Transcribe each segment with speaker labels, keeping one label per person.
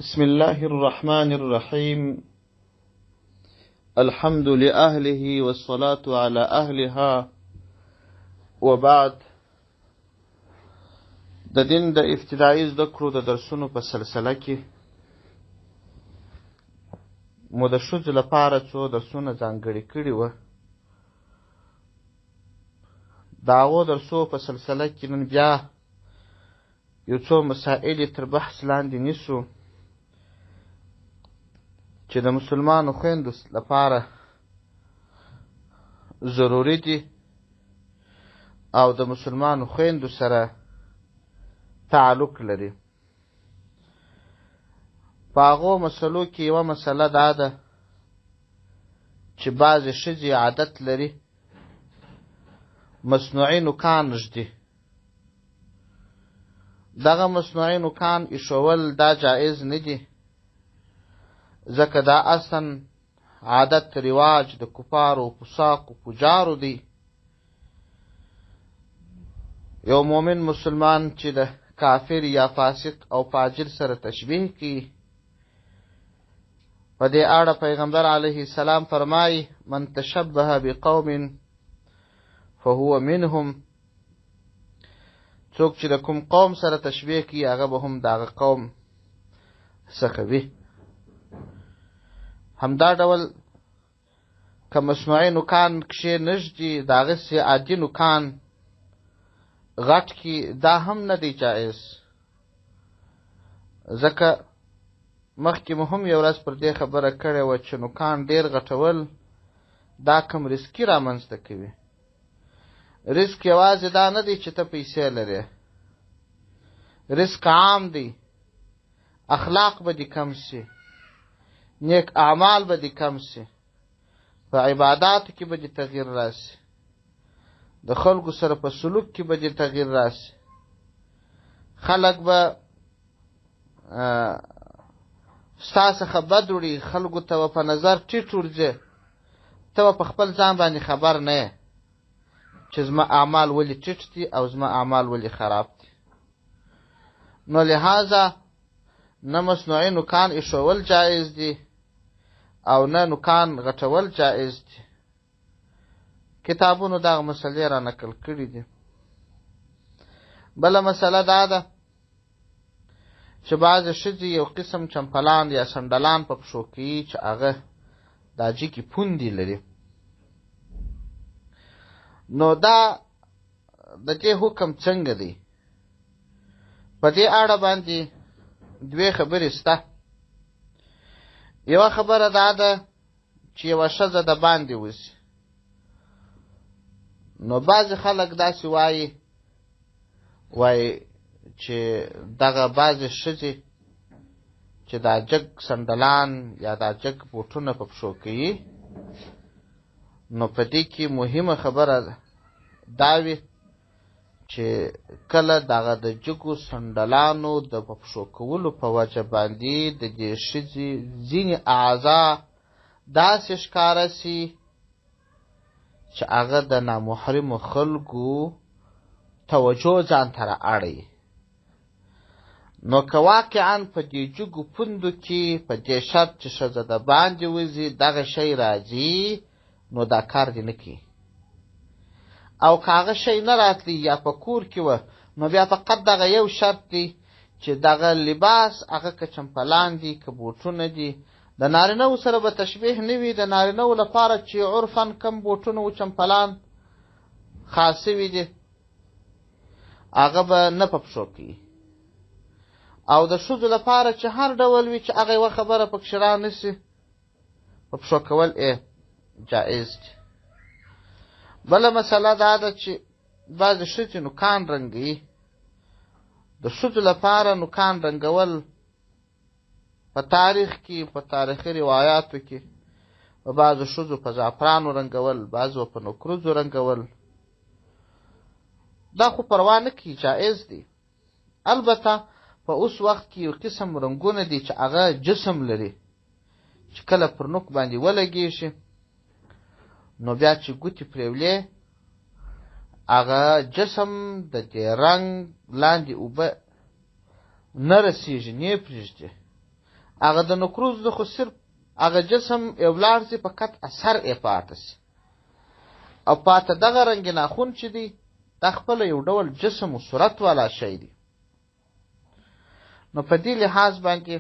Speaker 1: بسم الله الرحمن الرحيم. الحمد لأهله والصلاة على أهلها وبعد. د دین د ابتدایي زده کړو د درسونو په سلسله کې مو د ښځو لپاره څو درسونه ځانګړي کړي وه. د هغو درسو په سلسله کې نن بیا یو څو مسائل تر بحث لاندې نیسو چې د مسلمانو خویندو لپاره ضروري دي او د مسلمانو خویندو سره تعلق لري. په هغو مسلو کې یوه مسله دا ده چې بعضې ښځې عادت لري مصنوعي نوکان ږدي. دغه مصنوعي نوکان ایښول دا جایز نه دي، ځکه دا اصلا عادت رواج د کفارو او فساقو پجارو دی. یو مومن مسلمان چې د کافر یا فاسق او فاجر سره تشبیه کی، په دې اړه پیغمبر علیه السلام فرمایي: من تشبه بقوم فهو منهم. څوک چې د کوم قوم سره تشبیه کی هغه به هم دغه قوم څخه وي. همدا ډول که مصنوعي نوکان کښې نږدي د هغسې عادي نوکان غټ کی، دا هم نه دی جایز، ځکه مخکې مو هم یو ورځ پر دې خبره کړې وه چې نوکان ډېر غټول دا کم رسکي رامنځته کوي. رزق یوازې دا نه دی چې ته پیسې لرې، رزق عام دی. اخلاق به دې کم سي، نیک اعمال به دې کم سي، په عباداتو کې به دې تغییر راسي، د خلکو سره په سلوک کې به دې تغییر راسي. خلک به ستا څخه بد وړي، خلکو ته به په نظر ټیټ ورځې، ته به په خپل ځان باندې خبر نه یې چې زما اعمال ولې ټیټ دي او زما اعمال ولې خراب دي. نو لہذا نه مصنوعي نوکان ایښول جایز دي او نه نوکان غټول جایز دي. کتابونو دغه مسلې را نقل کړي دي. بله مسله دا ده چې بعضې ښځې یو قسم چمپلان یا سنډلان په پښو کوي چې هغه دا جګې پوندې لري. نو دا د دې حکم څنګه دی؟ په دې اړه باندې دوې خبرې سته. یوه خبره دا ده چې یوه ښځه د باندې وځي، نو بعضې خلک داسې وایي چې دغه بعضې ښځې چې دا جګ سنډلان یا دا جګ بوټونه په پښو کوي، نو په دې کې مهمه خبره دا وي چې کله دغه د جګو سنډلانو د په پښو کولو په وجه باندې د دې ښځې ځینې اعضا داسې ښکاره سي چې هغه د نامحرمو خلکو توجه ځان ته را اړوي. نو که واقعا په دې جګو پوندو کې په دې شرط چې ښځه د باندې وځي دغه شی راځي، نو دا کار دې نه کوي. او که هغه شی نه راتلی یا په کور کې وه، نو بیا فقط دغه یو شرط دی چې دغه لباس هغه که چمپلان دي که بوټونه دي د نارینهو سره به تشبیه نه وي. د نارینهو لپاره چې عرفا کم بوټونه و چمپلان خاص سوي دي هغه به نه په پښو کوي. او د ښځو لپاره چې هر ډول وي چې هغه یوه خبره پکښې را نسي، په پښو کول جایز دي. بله مسله دا ده چې بعضې ښځې نوکان رنګوي. د ښځو لپاره نوکان رنګول په تاریخ کې، په تاریخي روایاتو کې، په بعضو ښځو په زعفرانو رنګول، بعضو په نکروزو رنګول، دا خو پروا نه کوي، جایز دی. البته په اوس وخت کې یو قسم رنګونه دي چې هغه جسم لري، چې کله پر نوک باندې ولګېږي نو بیا چې ګوتې پرېولې هغه جسم د دې رنګ لاندې اوبه نه رسېږي، نه یې پرېږدي. هغه د نکروز د خو صرف هغه جسم یو ولاړ سي فقط اثر یې پاته سي او پاته دغه رنګ ناخون چې دی دا خپله یو ډول جسم و صورت والا شی دی. نو په دې لحاظ باندې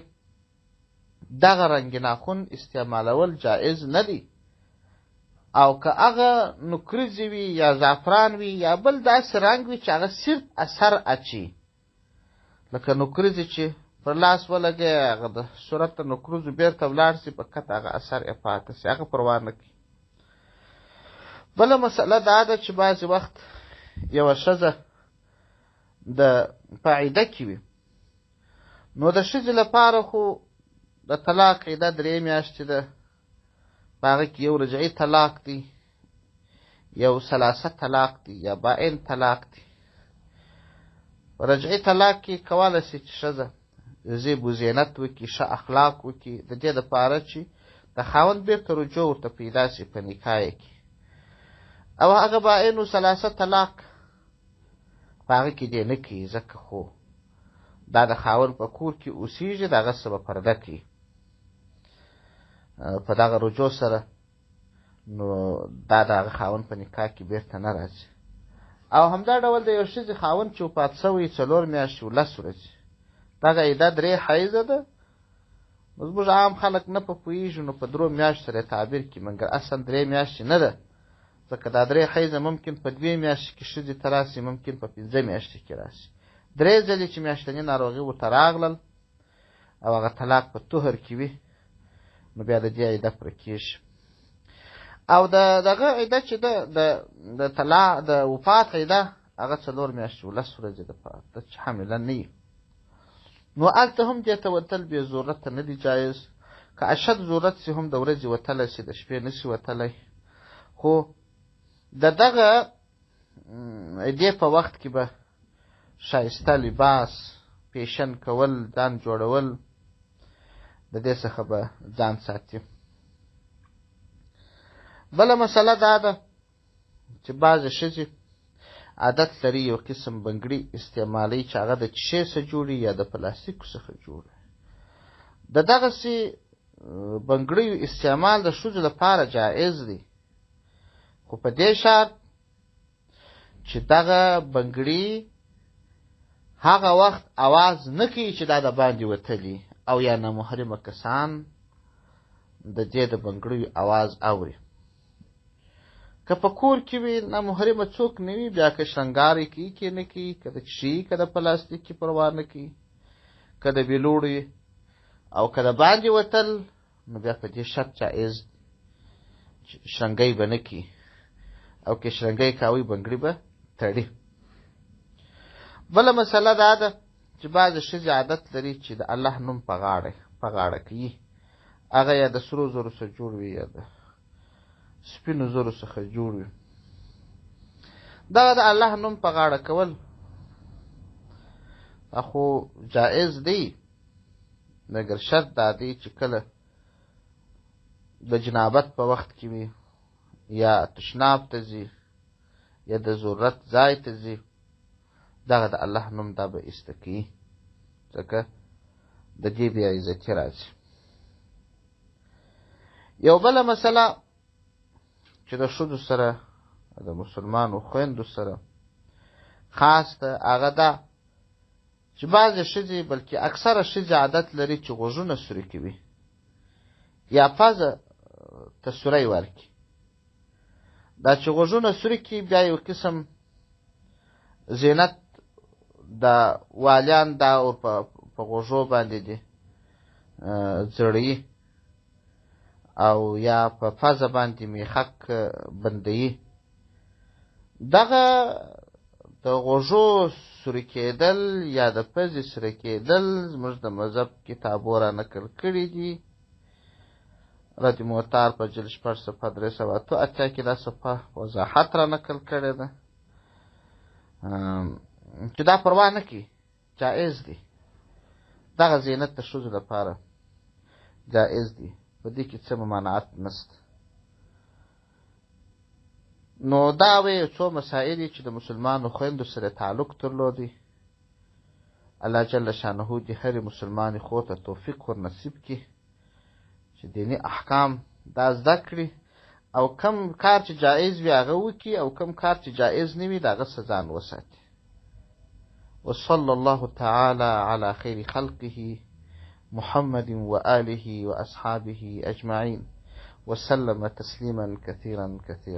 Speaker 1: دغه رنګ ناخون استعمالول جایز نه دی او که هغه نکریزې وي یا زعفران وي یا بل داسې رنګ وي چې هغه صرف اثر اچي لکه نکریزې چې پر لاس ولګي هغه د صورت د نکریزو بیرته ولاړ سي فقط هغه اثر یې پاته سي هغه پروا نه کوي. بله مسله دا ده چې بعضې وخت یوه ښځه د په عیده کې وي نو د ښځې لپاره خو د طلاق عیده 3 میاشتې ده په هغه کې یو رجعي طلاق دی یو ثلاثه طلاق دی یا باین طلاق دی. په رجعي طلاق کې کولی سي چې ښځه زیب و زینت وکړي ښه اخلاق وکړي د دې دپاره چې د خاوند بیرته رجوع ورته پیدا سي په نکاح یې کې او هغه باین و ثلاثه طلاق په هغه کې دی نه کوي ځکه خو دا د خاوند په کور کې اوسېږي د هغه څه به پرده کوي په دغه رجوع سره نو دا د هغه خاوند په نکاح کې بیرته نه راځي. او همدا ډول د یو ښځې خاوند چې وفات شوی 4 میاشتې و 10 ورځې دغه عیده 3 حیضه ده. نو زموږ عام خلک نه په پوهېږي نو په 3 میاشتو سره تعبیر کړي مګر اصلا 3 میاشتې نه ده ځکه دا 3 حیضه ممکن په 2 میاشتې کې ښځې ته راسي ممکن په 5 میاشتې کې راسي. 3 ځلې چې میاشتني ناروغي ورته راغلل او هغه طلاق په طهر کې وي نو بیا د دې عیده پوره کېږي. او دغه عیده چې د طلاق د وفات عیده هغه 4 میاشتې و 10 ورځې ده ته چې حامله نه وي نو هلته هم دې ته وتل بې ضرورته نه دی جایز. که اشد ضرورت سي هم د ورځې وتلی سي د شپې نه سي وتلی خو د دغه عیدې په وخت کې به ښایسته لباس پیشن کول ځان جوړول د دې څخه به ځان ساتي. بله مسله دا ده چې بعضې ښځې عادت لري یو قسم بنګړي استعمالوي چې هغه د شیشې څخه جوړي یا د پلاستیکو څخه جوړي. د دغسې بنګړیو استعمال د ښځو لپاره جایز دی خو په دې شرط چې دغه بنګړي هغه وخت اواز نه کوي چې دا د باندې وتلي او یا نامحرمه کسان د دې د بنګړیو اواز اوري. که په کور کې وي نامحرمه څوک نه وي بیا که شرنګار یې کوي که نه کوي که د شي که د پلاستیک کې پروا نه کوي که د بېلوړو او که د باندې وتل نو بیا په دې شرط جایز شرنګی به نه کوي او که شرنګی کوي بنګړي به تړي. بله مسله دا ده چې بعضې ښځې عادت لري چې د الله نوم په غاړه کوي هغه یا د سرو زرو څخه جوړ وي یا د سپینو زرو څخه جوړ وي. دغه د الله نوم په غاړه کول خو جایز دی مګر شرط دا دی چې کله د جنابت په وخت کې وي یا تشناب ته ځي یا د ضرورت ځای ته ځي دغه د الله نوم دا به ایسته کوي ځکه د دې بې عزتي راځي. یو بله مسله چې د ښځو سره د مسلمانو خویندو سره خاص ده هغه ده چې بعضې ښځې بلکې اکثره ښځې عادت لري چې غوږونه سوري کوي یا پزه ته سوری ورکړي. دا چې غوږونه سوري کړي بیا یو قسم زینت د والیان دا په غوږو باندې دي ځړوي او یا په پزه باندې میخک بندوي. دغه د غوږو سوري کېدل یا د پزې سوري کېدل زموږ د مذهب کتابو را نقل کړي دي. رد موتار په جلد 6/308 کې دا صفحه وضاحت را نقل کړې ده چې دا پروا نه کوي جایز دی. دغه زینت د ښځو لپاره جایز دی په دې کې څه ممانعت نشته. نو دا وې څو مسایل چې د مسلمانو خویندو سره تعلق درلودي الله جل شانه دې هرې مسلمانې خور ته توفیق ور نصیب کړي چې دیني احکام دا زده کړي او کم کار چې جایز وي هغه وکړي او کم کار چې جایز نه وي د هغه څخه ځان وساتي. وصلى الله تعالى على خير خلقه محمد وآله وأصحابه أجمعين وسلم تسليما كثيرا كثيرا.